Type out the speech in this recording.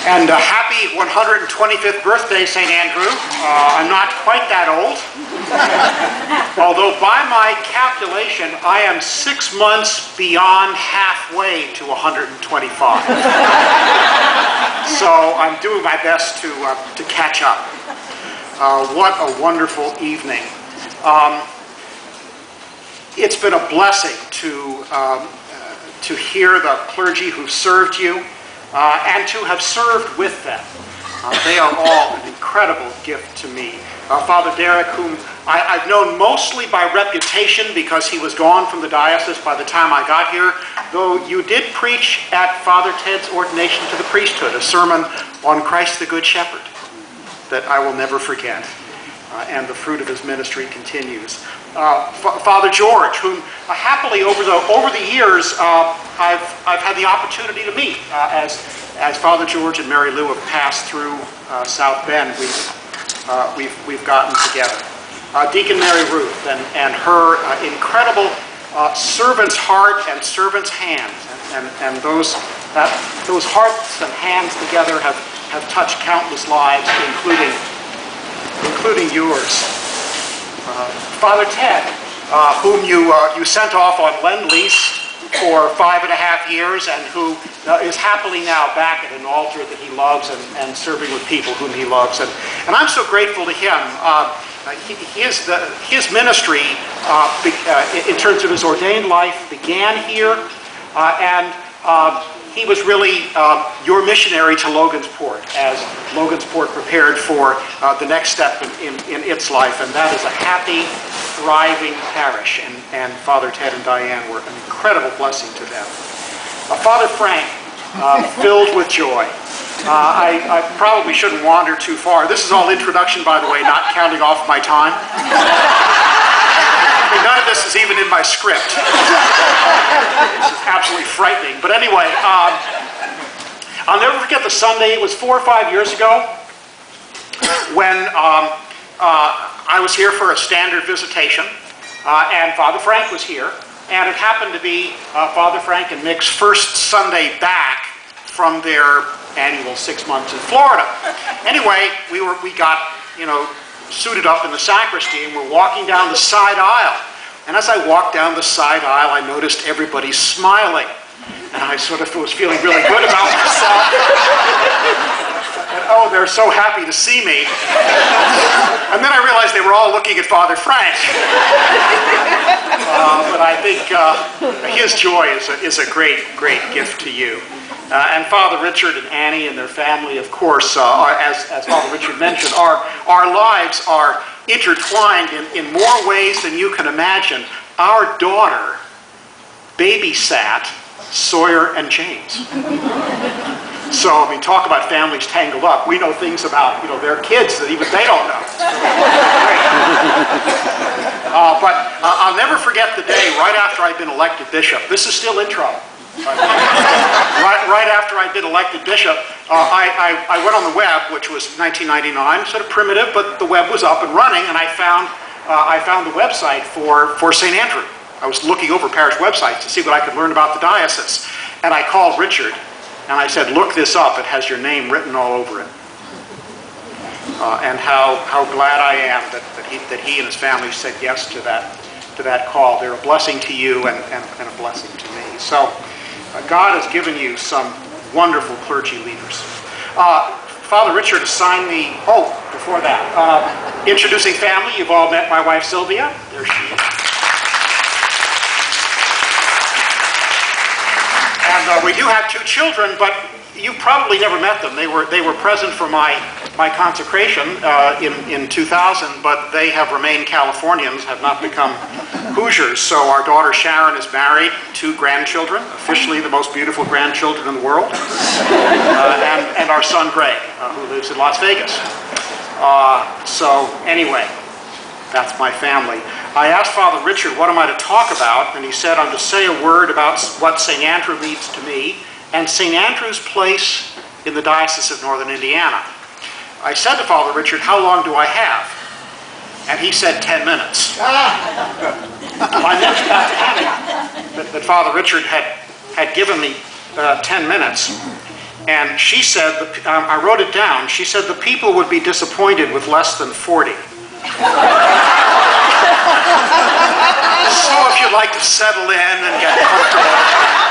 And happy 125th birthday, St. Andrew. I'm not quite that old. Although by my calculation, I am 6 months beyond halfway to 125. So I'm doing my best to catch up. What a wonderful evening. It's been a blessing to hear the clergy who served you. And to have served with them. They are all an incredible gift to me. Father Derek, whom I've known mostly by reputation because he was gone from the diocese by the time I got here, though you did preach at Father Ted's ordination to the priesthood, a sermon on Christ the Good Shepherd that I will never forget. And the fruit of his ministry continues. Father George, whom happily over the years I've had the opportunity to meet as Father George and Mary Lou have passed through South Bend. We've gotten together. Deacon Mary Ruth and her incredible servant's heart and servant's hands, and those hearts and hands together have touched countless lives, including yours. Father Ted, whom you sent off on Lend-Lease for 5.5 years, and who is happily now back at an altar that he loves and serving with people whom he loves. And I'm so grateful to him. His ministry, in terms of his ordained life, began here, and he was really your missionary to Logansport as Logansport prepared for the next step in its life, and that is a happy, thriving parish, and Father Ted and Diane were an incredible blessing to them. Father Frank, filled with joy. I probably shouldn't wander too far. This is all introduction, by the way, not counting off my time. I mean, none of this is even in my script. This is absolutely frightening. But anyway, I'll never forget the Sunday. It was 4 or 5 years ago when I was here for a standard visitation, and Father Frank was here, and it happened to be Father Frank and Mick's first Sunday back from their annual 6 months in Florida. Anyway, we got, suited up in the sacristy, and we're walking down the side aisle. And as I walked down the side aisle, I noticed everybody smiling. And I sort of was feeling really good about myself. And oh, they're so happy to see me. And then I realized they were all looking at Father Frank. But I think his joy is a great, great gift to you. And Father Richard and Annie and their family, of course, as Father Richard mentioned, our lives are intertwined in more ways than you can imagine. Our daughter babysat Sawyer and James. So, I mean, talk about families tangled up. We know things about, their kids that even they don't know. But I'll never forget the day right after I'd been elected bishop. This is still intro. Right after I'd been elected bishop, I went on the web, which was 1999, sort of primitive, but the web was up and running, and I found the website for St. Andrew. I was looking over parish websites to see what I could learn about the diocese, and I called Richard, and I said, "Look this up. It has your name written all over it." And how glad I am that he and his family said yes to that call. They're a blessing to you and a blessing to me. So. God has given you some wonderful clergy leaders. Father Richard assigned me, before that, introducing family. You've all met my wife Sylvia. There she is. And we do have 2 children, but you probably never met them. They were present for my consecration in 2000, but they have remained Californians, have not become Hoosiers. So our daughter Sharon is married, 2 grandchildren, officially the most beautiful grandchildren in the world, and our son Greg, who lives in Las Vegas. So anyway, that's my family. I asked Father Richard, what am I to talk about? And he said, I'm to say a word about what St. Andrew means to me and St. Andrew's place in the Diocese of Northern Indiana. I said to Father Richard, how long do I have? And he said 10 minutes. I mentioned that to him, that Father Richard had given me 10 minutes. And she said, I wrote it down, she said the people would be disappointed with less than 40. So if you'd like to settle in and get comfortable,